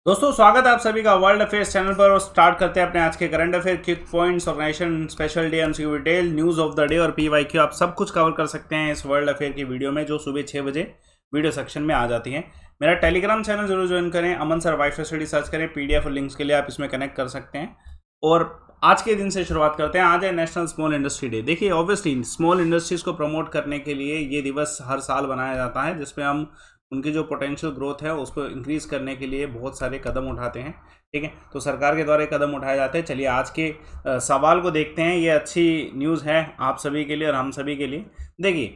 दोस्तों स्वागत है आप सभी का वर्ल्ड अफेयर्स चैनल पर। और स्टार्ट करते हैं अपने आज के current affair quick points, organisation, special day, MCQ detail, news of the day और पीवाईक्यू। आप सब कुछ कवर कर सकते हैं इस वर्ल्ड अफेयर की वीडियो में, जो सुबह 6 बजे वीडियो सेक्शन में आ जाती है। मेरा टेलीग्राम चैनल जरूर ज्वाइन करें, अमन सर वाइफ स्टडी सर्च करें, पीडीएफ और लिंक्स के लिए आप इसमें कनेक्ट कर सकते हैं। और आज के दिन से शुरुआत करते हैं। आज है नेशनल स्मॉल इंडस्ट्री डे। देखिए ऑब्वियसली स्मॉल इंडस्ट्रीज़ को प्रमोट करने के लिए ये दिवस हर साल बनाया जाता है, जिसमें हम उनकी जो पोटेंशियल ग्रोथ है उसको इंक्रीज़ करने के लिए बहुत सारे कदम उठाते हैं। ठीक है, तो सरकार के द्वारा कदम उठाए जाते हैं। चलिए आज के सवाल को देखते हैं। ये अच्छी न्यूज़ है आप सभी के लिए और हम सभी के लिए। देखिए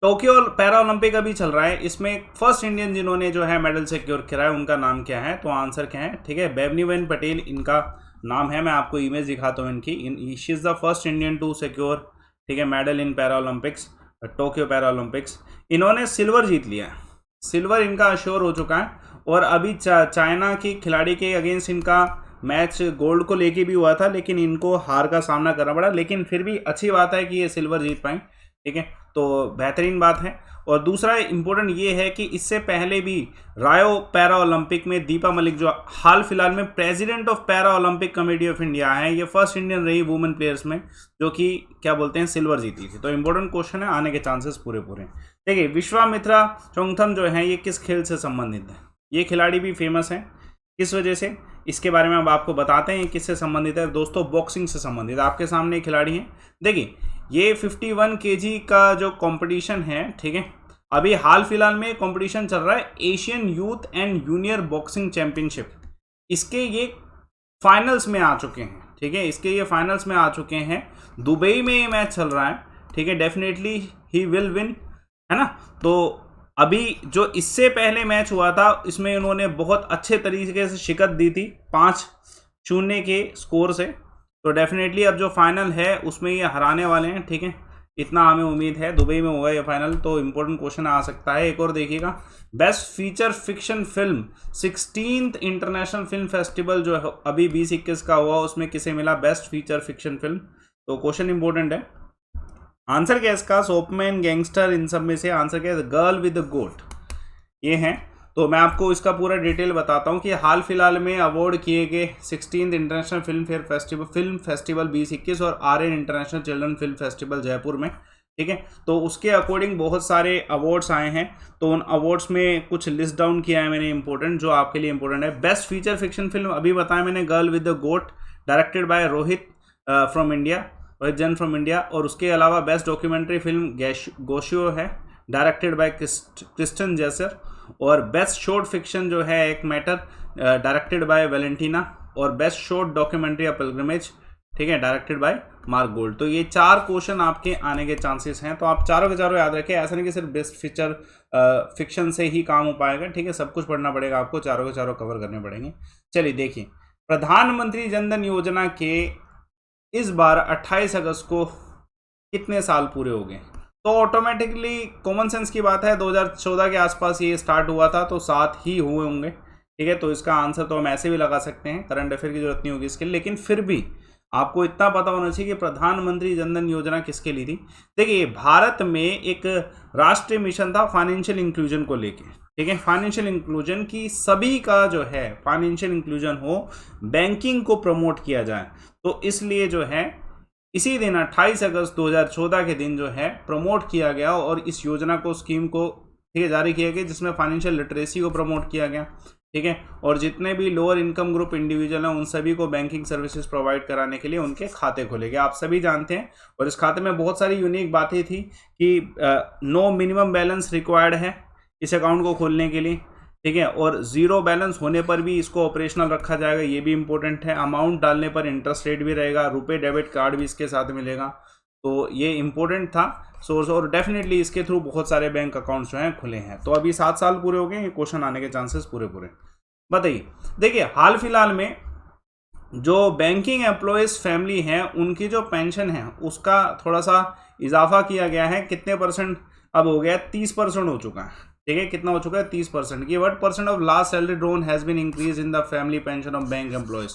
टोक्यो पैरा ओलंपिक अभी चल रहा है, इसमें फर्स्ट इंडियन जिन्होंने जो है मेडल सिक्योर किया है उनका नाम क्या है? तो आंसर क्या है? ठीक है, बेवनीबेन पटेल इनका नाम है। मैं आपको इमेज दिखाता हूँ इनकी। She is the first Indian to secure, ठीक है, medal in para Olympics, Tokyo para Olympics. इन्होंने सिल्वर जीत लिया है, सिल्वर इनका अश्योर हो चुका है। और अभी चाइना की खिलाड़ी के अगेंस्ट इनका मैच गोल्ड को लेके भी हुआ था, लेकिन इनको हार का सामना करना पड़ा। लेकिन फिर भी अच्छी बात है कि ये सिल्वर जीत पाए। ठीक है, तो बेहतरीन बात है। और दूसरा इम्पोर्टेंट ये है कि इससे पहले भी रायो पैरा ओलंपिक में दीपा मलिक, जो हाल फिलहाल में president of para Olympic committee of India है, ये फर्स्ट इंडियन रही वुमेन प्लेयर्स में जो कि क्या बोलते हैं सिल्वर जीती थी। तो इम्पोर्टेंट क्वेश्चन है, आने के चांसेस पूरे पूरे। देखिए विश्वामित्रा चोंगथम जो है ये किस खेल से संबंधित है? ये खिलाड़ी भी फेमस है, किस वजह से? इसके बारे में अब आपको बताते हैं किससे संबंधित है। दोस्तों बॉक्सिंग से संबंधित। आपके सामने खिलाड़ी हैं, देखिए ये 51 केजी का जो कंपटीशन है, ठीक है, अभी हाल फिलहाल में कंपटीशन चल रहा है Asian youth and junior boxing championship. इसके ये फाइनल्स में आ चुके हैं। ठीक है, इसके ये फाइनल्स में आ चुके हैं। दुबई में ये मैच चल रहा है। ठीक है, डेफिनेटली ही विल विन, है ना। तो अभी जो इससे पहले मैच हुआ था इसमें इन्होंने बहुत अच्छे तरीके से शिकस्त दी थी 5-0 के स्कोर से। तो डेफिनेटली अब जो फाइनल है उसमें ये हराने वाले हैं। ठीक है, इतना हमें उम्मीद है। दुबई में होगा ये फाइनल, तो इम्पोर्टेंट क्वेश्चन आ सकता है। एक और देखिएगा, best feature fiction film 16th international film festival जो है अभी 2021 का हुआ, उसमें किसे मिला बेस्ट फीचर फिक्शन फिल्म? तो क्वेश्चन इंपॉर्टेंट है। आंसर क्या है इसका? सोपमैन, गैंगस्टर, इन सब में से आंसर क्या है? गर्ल विद द गोट, ये हैं। तो मैं आपको इसका पूरा डिटेल बताता हूँ कि हाल फिलहाल में अवार्ड किए गए 16th इंटरनेशनल फिल्म फेस्टिवल 2021 और Aryan international children film festival Jaipur में। ठीक है, तो उसके अकॉर्डिंग बहुत सारे अवार्ड्स आए हैं। तो उन अवार्ड्स में कुछ लिस्ट डाउन किया है मैंने इंपॉर्टेंट, जो आपके लिए इंपॉर्टेंट है। बेस्ट फीचर फिक्शन फिल्म अभी बताया मैंने, girl with the goat, directed by Rohit from India, Rohit Jain from India. और उसके अलावा बेस्ट डॉक्यूमेंट्री फिल्म गोशियो है, डायरेक्टेड बाय क्रिस्टन जैसर। और बेस्ट शॉर्ट फिक्शन जो है एक मैटर, डायरेक्टेड बाय वैलेंटीना। और best short documentary of pilgrimage, ठीक है, डायरेक्टेड बाय मार्क गोल्ड। तो ये 4 क्वेश्चन आपके आने के चांसेस हैं। तो आप चारों के चारों याद रखें। ऐसा नहीं कि सिर्फ बेस्ट फीचर फिक्शन से ही काम हो पाएगा। ठीक है, सब कुछ पढ़ना पड़ेगा आपको, चारों के चारों कवर करने पड़ेंगे। चलिए देखिए, प्रधानमंत्री जनधन योजना के इस बार 28 अगस्त को कितने साल पूरे हो गए? तो ऑटोमेटिकली कॉमन सेंस की बात है, 2014 के आसपास ये स्टार्ट हुआ था, तो 7 ही हुए होंगे। ठीक है, तो इसका आंसर तो हम ऐसे भी लगा सकते हैं, करंट अफेयर की जरूरत नहीं होगी इसके लिए। लेकिन फिर भी आपको इतना पता होना चाहिए कि प्रधानमंत्री जनधन योजना किसके लिए थी। देखिए भारत में एक राष्ट्रीय मिशन था फाइनेंशियल इंक्लूजन को लेके। ठीक है, फाइनेंशियल इंक्लूजन की सभी का जो है फाइनेंशियल इंक्लूजन हो, बैंकिंग को प्रमोट किया जाए। तो इसलिए जो है इसी दिन 28 अगस्त 2014 के दिन जो है प्रमोट किया गया और इस योजना को, स्कीम को, ठीक है, जारी किया गया, जिसमें फाइनेंशियल लिटरेसी को प्रमोट किया गया। ठीक है, और जितने भी लोअर इनकम ग्रुप इंडिविजुअल हैं उन सभी को बैंकिंग सर्विसेज प्रोवाइड कराने के लिए उनके खाते खोले गए। आप सभी जानते हैं। और इस खाते में बहुत सारी यूनिक बातें थी कि नो मिनिमम बैलेंस रिक्वायर्ड है इस अकाउंट को खोलने के लिए। ठीक है, और जीरो बैलेंस होने पर भी इसको ऑपरेशनल रखा जाएगा, ये भी इंपॉर्टेंट है। अमाउंट डालने पर इंटरेस्ट रेट भी रहेगा, रुपए डेबिट कार्ड भी इसके साथ मिलेगा। तो ये इंपॉर्टेंट था सोर्स, और डेफिनेटली इसके थ्रू बहुत सारे बैंक अकाउंट्स जो हैं खुले हैं। तो अभी 7 साल पूरे हो गए, ये क्वेश्चन आने के चांसेस पूरे पूरे। बताइए, देखिए हाल फिलहाल में जो बैंकिंग एम्प्लॉयज़ फैमिली हैं उनकी जो पेंशन है उसका थोड़ा सा इजाफा किया गया है। कितने परसेंट अब हो गया? 30% हो चुका है। ठीक है, कितना हो चुका है? 30% की। What percent of last salary drawn has been increase in the family pension of bank employees?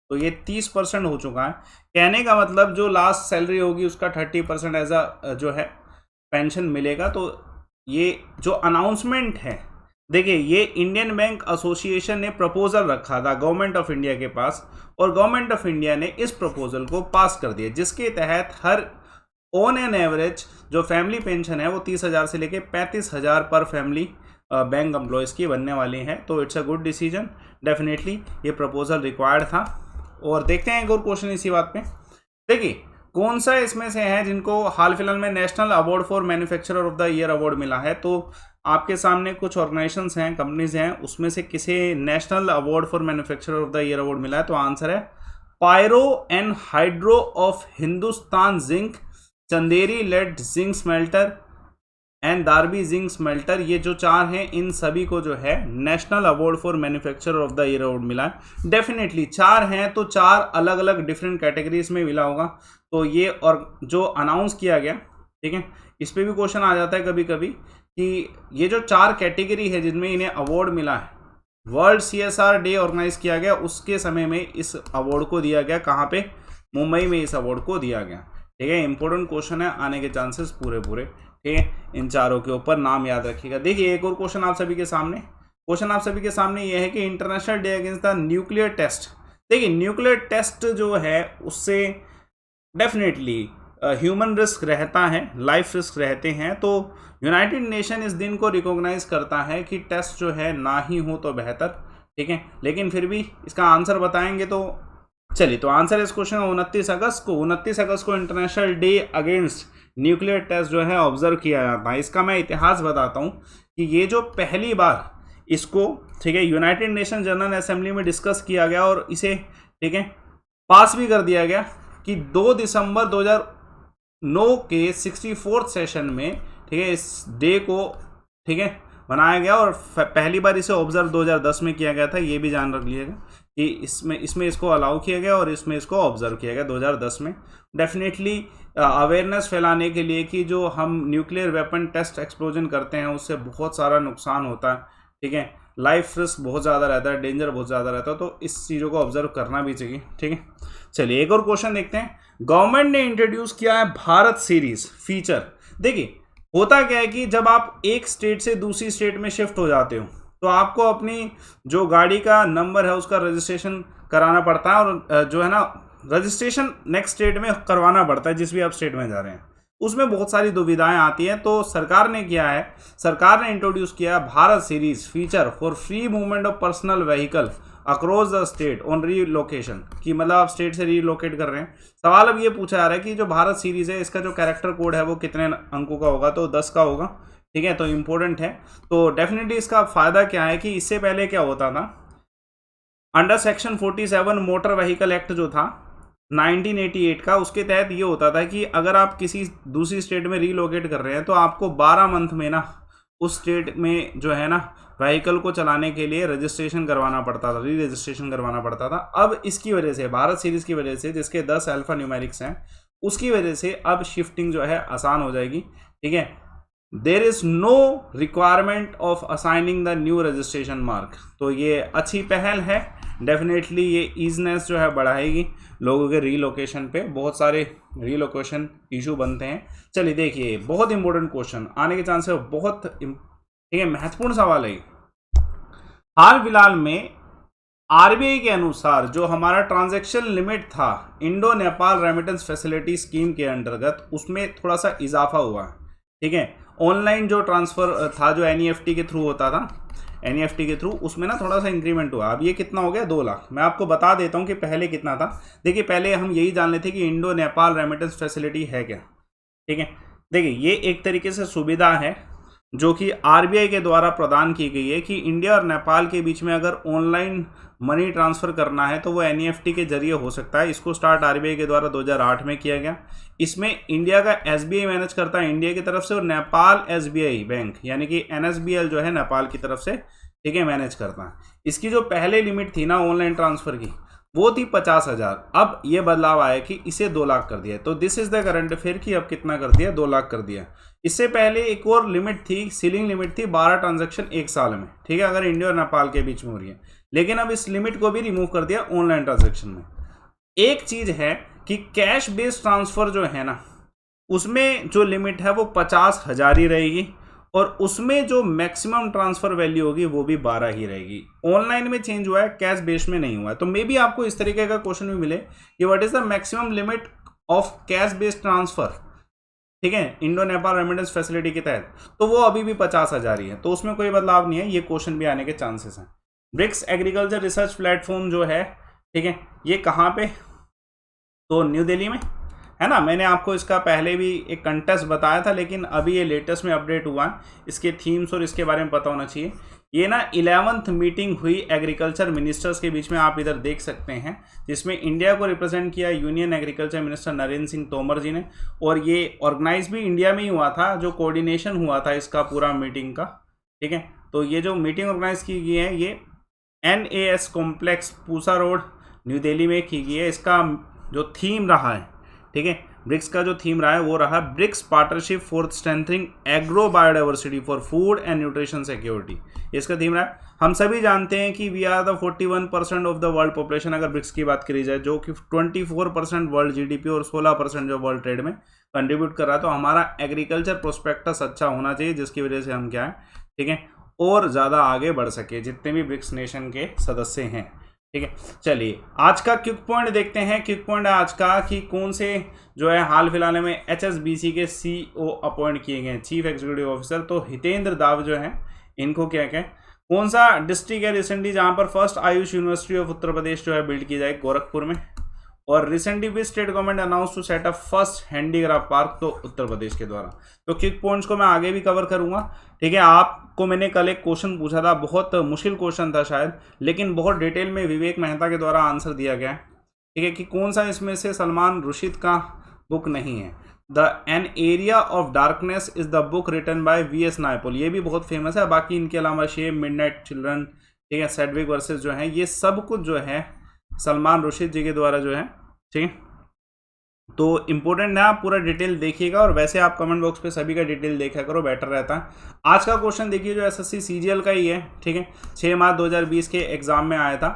तो ये 30% हो चुका है। कहने का मतलब जो लास्ट सैलरी होगी उसका 30% एज अ जो है पेंशन मिलेगा। तो ये जो अनाउंसमेंट है देखिए ये इंडियन बैंक एसोसिएशन ने प्रपोजल रखा था गवर्नमेंट ऑफ इंडिया के पास, और गवर्नमेंट ऑफ इंडिया ने इस प्रपोजल को पास कर दिया, जिसके तहत हर ऑन एन एवरेज जो फैमिली पेंशन है वो 30,000 से लेके 35,000 पर फैमिली बैंक एम्प्लॉयज़ की बनने वाली है। तो it's a good decision, definitely ये प्रपोजल रिक्वायर्ड था। और देखते हैं एक और क्वेश्चन इसी बात पे। देखिए कौन सा इसमें से है जिनको हाल फिलहाल में national award for manufacturer of the year award मिला है। तो आपके सामने कुछ ऑर्गेनाइजेशंस हैं, कंपनीज हैं, उसमें से किसे national award for manufacturer of the year award मिला है। तो आंसर है pyro and hydro of Hindustan zinc, Chanderi lead zinc smelter and Dariba zinc smelter. ये जो चार हैं, इन सभी को जो है national award for manufacturer of the year award मिला है। डेफिनेटली चार हैं तो चार अलग अलग डिफरेंट कैटेगरीज में मिला होगा। तो ये और जो अनाउंस किया गया, ठीक है, इस पर भी क्वेश्चन आ जाता है कभी कभी कि ये जो चार कैटेगरी है जिनमें इन्हें अवार्ड मिला है, वर्ल्ड CSR डे ऑर्गेनाइज किया गया उसके समय में इस अवार्ड को दिया गया। कहाँ पे? मुंबई में इस अवार्ड को दिया गया। ठीक है, इंपॉर्टेंट क्वेश्चन है, आने के चांसेस पूरे पूरे। ठीक है, इन चारों के ऊपर नाम याद रखिएगा। देखिए एक और क्वेश्चन आप सभी के सामने यह है कि international day against the nuclear test. देखिए न्यूक्लियर टेस्ट जो है उससे डेफिनेटली ह्यूमन रिस्क रहता है, लाइफ रिस्क रहते हैं। तो यूनाइटेड नेशन इस दिन को रिकॉग्नाइज करता है कि टेस्ट जो है ना ही हो तो बेहतर। ठीक है, लेकिन फिर भी इसका आंसर बताएंगे तो चलिए। तो आंसर इस क्वेश्चन 29 अगस्त को international day against nuclear test जो है ऑब्जर्व किया जाता है। इसका मैं इतिहास बताता हूँ कि ये जो पहली बार इसको, ठीक है, यूनाइटेड नेशन जनरल असेंबली में डिस्कस किया गया और इसे, ठीक है, पास भी कर दिया गया कि 2 दिसंबर 2009 के 64th सेशन में, ठीक है, इस डे को, ठीक है, बनाया गया। और पहली बार इसे ऑब्जर्व 2010 में किया गया था। ये भी जान रख लीजिएगा कि इसमें इसको अलाउ किया गया और इसमें इसको ऑब्जर्व किया गया 2010 में। डेफिनेटली अवेयरनेस फैलाने के लिए कि जो हम न्यूक्लियर वेपन टेस्ट एक्सप्लोजन करते हैं उससे बहुत सारा नुकसान होता है। ठीक है, लाइफ रिस्क बहुत ज़्यादा रहता है, डेंजर बहुत ज़्यादा रहता है, तो इस चीज़ों को ऑब्जर्व करना भी चाहिए। ठीक है, चलिए एक और क्वेश्चन देखते हैं। गवर्नमेंट ने इंट्रोड्यूस किया है भारत सीरीज फीचर। देखिए होता क्या है कि जब आप एक स्टेट से दूसरी स्टेट में शिफ्ट हो जाते हो तो आपको अपनी जो गाड़ी का नंबर है उसका रजिस्ट्रेशन कराना पड़ता है, और जो है ना रजिस्ट्रेशन नेक्स्ट स्टेट में करवाना पड़ता है, जिस भी आप स्टेट में जा रहे हैं। उसमें बहुत सारी दुविधाएं आती हैं। तो सरकार ने किया है, सरकार ने इंट्रोड्यूस किया है Bharat series feature for free movement of personal vehicle across the state on relocation. कि मतलब आप स्टेट से रीलोकेट कर रहे हैं। सवाल अब ये पूछा जा रहा है कि जो भारत सीरीज है इसका जो कैरेक्टर कोड है वो कितने अंकों का होगा। तो 10 का होगा। ठीक है, तो इम्पोर्टेंट है। तो डेफिनेटली इसका फायदा क्या है कि इससे पहले क्या होता था, under section 47 motor vehicle act जो था 1988 का, उसके तहत ये होता था कि अगर आप किसी दूसरी स्टेट में रीलोकेट कर रहे हैं तो आपको 12 मंथ में ना उस स्टेट में जो है ना व्हीकल को चलाने के लिए रजिस्ट्रेशन करवाना पड़ता था, री रजिस्ट्रेशन करवाना पड़ता था। अब इसकी वजह से, भारत सीरीज की वजह से, जिसके 10 अल्फा न्यूमेरिक्स हैं, उसकी वजह से अब शिफ्टिंग जो है आसान हो जाएगी। ठीक है, there is no requirement of assigning the new registration mark. तो ये अच्छी पहल है। डेफिनेटली ये ईजनेस जो है बढ़ाएगी लोगों के रीलोकेशन पे। बहुत सारे रीलोकेशन इशू बनते हैं। चलिए देखिए बहुत इंपॉर्टेंट क्वेश्चन आने के चांस है, बहुत ठीक है, महत्वपूर्ण सवाल है। हाल फिलहाल में आरबीआई के अनुसार जो हमारा ट्रांजैक्शन लिमिट था Indo Nepal remittance facility scheme के अंतर्गत, उसमें थोड़ा सा इजाफा हुआ है। ठीक है, ऑनलाइन जो ट्रांसफर था जो एनईएफटी के थ्रू होता था, एनईएफटी के थ्रू, उसमें ना थोड़ा सा इंक्रीमेंट हुआ। अब ये कितना हो गया, 2 लाख। मैं आपको बता देता हूँ कि पहले कितना था। देखिए पहले हम यही जान लेते कि इंडो नेपाल रेमिटेंस फैसिलिटी है क्या। ठीक है, देखिए ये एक तरीके से सुविधा है जो कि आरबीआई के द्वारा प्रदान की गई है कि इंडिया और नेपाल के बीच में अगर ऑनलाइन मनी ट्रांसफ़र करना है तो वो एनईएफटी के जरिए हो सकता है। इसको स्टार्ट आरबीआई के द्वारा 2008 में किया गया। इसमें इंडिया का एसबीआई मैनेज करता है इंडिया की तरफ से, और नेपाल एसबीआई बैंक यानी कि एनएसबीएल जो है नेपाल की तरफ से, ठीक है, मैनेज करता है। इसकी जो पहले लिमिट थी ना ऑनलाइन ट्रांसफ़र की, वो थी 50,000। अब ये बदलाव आया कि इसे 2 लाख कर दिया। तो this is the current affair की अब कितना कर दिया, 2 लाख कर दिया। इससे पहले एक और लिमिट थी, सीलिंग लिमिट थी 12 ट्रांजैक्शन 1 साल में। ठीक है, अगर इंडिया और नेपाल के बीच में हो रही है, लेकिन अब इस लिमिट को भी रिमूव कर दिया ऑनलाइन ट्रांजैक्शन में। एक चीज है कि कैश बेस्ड ट्रांसफर जो है ना, उसमें जो लिमिट है वो 50,000 ही रहेगी, और उसमें जो मैक्सिमम ट्रांसफर वैल्यू होगी वो भी 12 ही रहेगी। ऑनलाइन में चेंज हुआ है, कैश बेस में नहीं हुआ है। तो मे बी आपको इस तरीके का क्वेश्चन भी मिले कि what is the maximum limit of cash based transfer, ठीक है, इंडो नेपाल रेमिटेंस फैसिलिटी के तहत, तो वो अभी भी 50,000 ही है, तो उसमें कोई बदलाव नहीं है। ये क्वेश्चन भी आने के चांसेस हैं। ब्रिक्स एग्रीकल्चर रिसर्च प्लेटफॉर्म जो है, ठीक है, ये कहाँ पे, तो न्यू दिल्ली में है ना। मैंने आपको इसका पहले भी एक कंटेस्ट बताया था, लेकिन अभी ये लेटेस्ट में अपडेट हुआ है। इसके थीम्स और इसके बारे में पता होना चाहिए। ये ना 11th मीटिंग हुई एग्रीकल्चर मिनिस्टर्स के बीच में, आप इधर देख सकते हैं, जिसमें इंडिया को रिप्रेजेंट किया union agriculture minister Narendra Singh Tomar ji ने। और ये ऑर्गेनाइज भी इंडिया में ही हुआ था, जो कोऑर्डिनेशन हुआ था इसका पूरा मीटिंग का, ठीक है। तो ये जो मीटिंग ऑर्गेनाइज की गई है, ये NAS complex Pusa road new Delhi में की गई है। इसका जो थीम रहा है, ठीक है, ब्रिक्स का जो थीम रहा है वो रहा BRICS partnership for strengthening agro biodiversity for food and nutrition security, इसका थीम रहा है। हम सभी जानते हैं कि we are the 41% of the world population, अगर ब्रिक्स की बात करी जाए, जो कि 24% वर्ल्ड GDP और 16% जो वर्ल्ड ट्रेड में कंट्रीब्यूट कर रहा है। तो हमारा एग्रीकल्चर प्रोस्पेक्टस अच्छा होना चाहिए, जिसकी वजह से हम क्या है, ठीक है, और ज़्यादा आगे बढ़ सके जितने भी ब्रिक्स नेशन के सदस्य हैं, ठीक है। चलिए आज का क्विक पॉइंट देखते हैं। क्विक पॉइंट है आज का कि कौन से जो है हाल फिलहाल में HSBC के CEO अपॉइंट किए गए हैं, चीफ एग्जीक्यूटिव ऑफिसर। तो हितेंद्र दाव जो है, इनको क्या कहें, कौन सा डिस्ट्रिक्ट है रिसेंटली जहां पर first Ayush university of Uttar Pradesh जो है बिल्ड की जाए, गोरखपुर में। और रिसेंटली भी state government announce to set up first handicraft park, तो उत्तर प्रदेश के द्वारा। तो क्विक पॉइंट्स को मैं आगे भी कवर करूंगा, ठीक है। आपको मैंने कल एक क्वेश्चन पूछा था, बहुत मुश्किल क्वेश्चन था शायद, लेकिन बहुत डिटेल में विवेक मेहता के द्वारा आंसर दिया गया है, ठीक है, कि कौन सा इसमें से सलमान रुशिद का बुक नहीं है। The an area of darkness is the book written by VS Naipaul, ये भी बहुत फेमस है। बाकी इनके अलावा शेप, मिडनाइट चिल्ड्रन, ठीक है, सेडविक वर्सेस जो है, ये सब कुछ जो है सलमान रुशिद जी के द्वारा जो है, ठीक है। तो इंपॉर्टेंट है, आप पूरा डिटेल देखिएगा, और वैसे आप कमेंट बॉक्स पे सभी का डिटेल देखा करो, बेटर रहता है। आज का क्वेश्चन देखिए, जो SSC CGL का ही है, ठीक है, 6 मार्च 2020 के एग्जाम में आया था।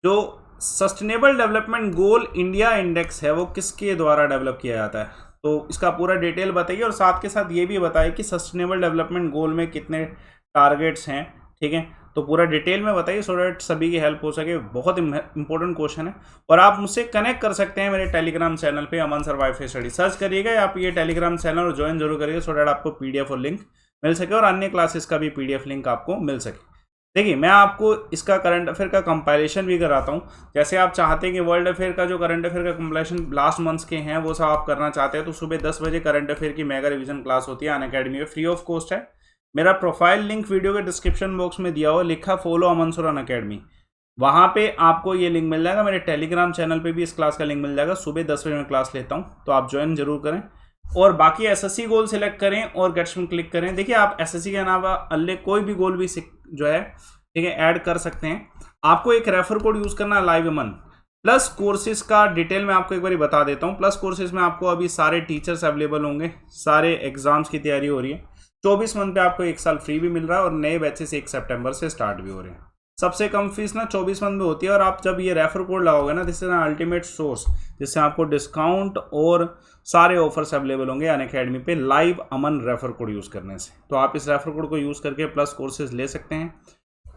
जो sustainable development goal India index है, वो किसके द्वारा डेवलप किया जाता है, तो इसका पूरा डिटेल बताइए। और साथ के साथ ये भी बताइए कि सस्टेनेबल डेवलपमेंट गोल में कितने टारगेट्स हैं, ठीक है। तो पूरा डिटेल में बताइए, सो डैट सभी की हेल्प हो सके। बहुत इंपॉर्टेंट क्वेश्चन है। और आप मुझसे कनेक्ट कर सकते हैं मेरे टेलीग्राम चैनल पे, अमन सर वाईफाई स्टडी सर्च करिएगा आप ये टेलीग्राम चैनल, और ज्वाइन जरूर करिएगा, सो डैट आपको PDF और लिंक मिल सके, और अन्य क्लासेस का भी PDF लिंक आपको मिल सके। देखिए, मैं आपको इसका करंट अफेयर का कंपाइलेशन भी कराता हूँ। जैसे आप चाहते हैं कि वर्ल्ड अफेयर का जो करंट अफेयर का कंपाइलेशन लास्ट मंथ्स के हैं वो सब आप करना चाहते हैं, तो सुबह 10 बजे करंट अफेयर की मेगा रिवीजन क्लास होती है अनअकैडमी में, फ्री ऑफ कॉस्ट है। मेरा प्रोफाइल लिंक वीडियो के डिस्क्रिप्शन बॉक्स में दिया हुआ, लिखा फॉलो अमन सर अनअकैडमी, वहाँ पे आपको ये लिंक मिल जाएगा। मेरे टेलीग्राम चैनल पे भी इस क्लास का लिंक मिल जाएगा। सुबह 10 बजे मैं क्लास लेता हूँ, तो आप ज्वाइन जरूर करें। और बाकी SSC गोल सिलेक्ट करें और गेट्स में क्लिक करें। देखिए, आप SSC के अलावा अल्ले कोई भी गोल भी जो है, ठीक है, ऐड कर सकते हैं। आपको एक रेफर कोड यूज करना है, लाइव अमन। प्लस कोर्सेज का डिटेल में आपको एक बार बता देता हूँ। प्लस कोर्सेज में आपको अभी सारे टीचर्स अवेलेबल होंगे, सारे एग्जाम्स की तैयारी हो रही है। 24 मंथ पे आपको 1 साल फ्री भी मिल रहा है, और नए बैचेस 1 सितंबर से स्टार्ट भी हो रहे हैं। सबसे कम फीस ना 24 मंथ में होती है। और आप जब ये रेफर कोड लगाओगे ना, this is an ultimate source, जिससे आपको डिस्काउंट और सारे ऑफर्स अवेलेबल होंगे अनअकैडमी पे, लाइव अमन रेफर कोड यूज करने से। तो आप इस रेफर कोड को यूज करके प्लस कोर्सेज ले सकते हैं।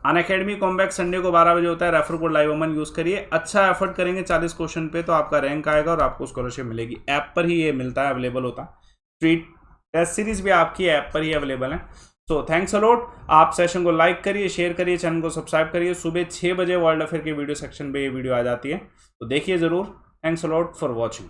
अनअकैडमी कॉम्बैक संडे को 12 बजे होता है। रेफर कोड लाइव अमन यूज करिए। अच्छा एफर्ट करेंगे 40 क्वेश्चन पे, तो आपका रैंक आएगा और आपको स्कॉलरशिप मिलेगी। ऐप पर ही ये मिलता है, अवेलेबल होता है। फ्री टेस्ट सीरीज भी आपकी ऐप पर ही अवेलेबल है। So thanks a lot. आप सेशन को लाइक करिए, शेयर करिए, चैनल को सब्सक्राइब करिए। सुबह 6 बजे वर्ल्ड अफेयर के वीडियो सेक्शन पे ये वीडियो आ जाती है, तो देखिए जरूर। Thanks a lot for watching.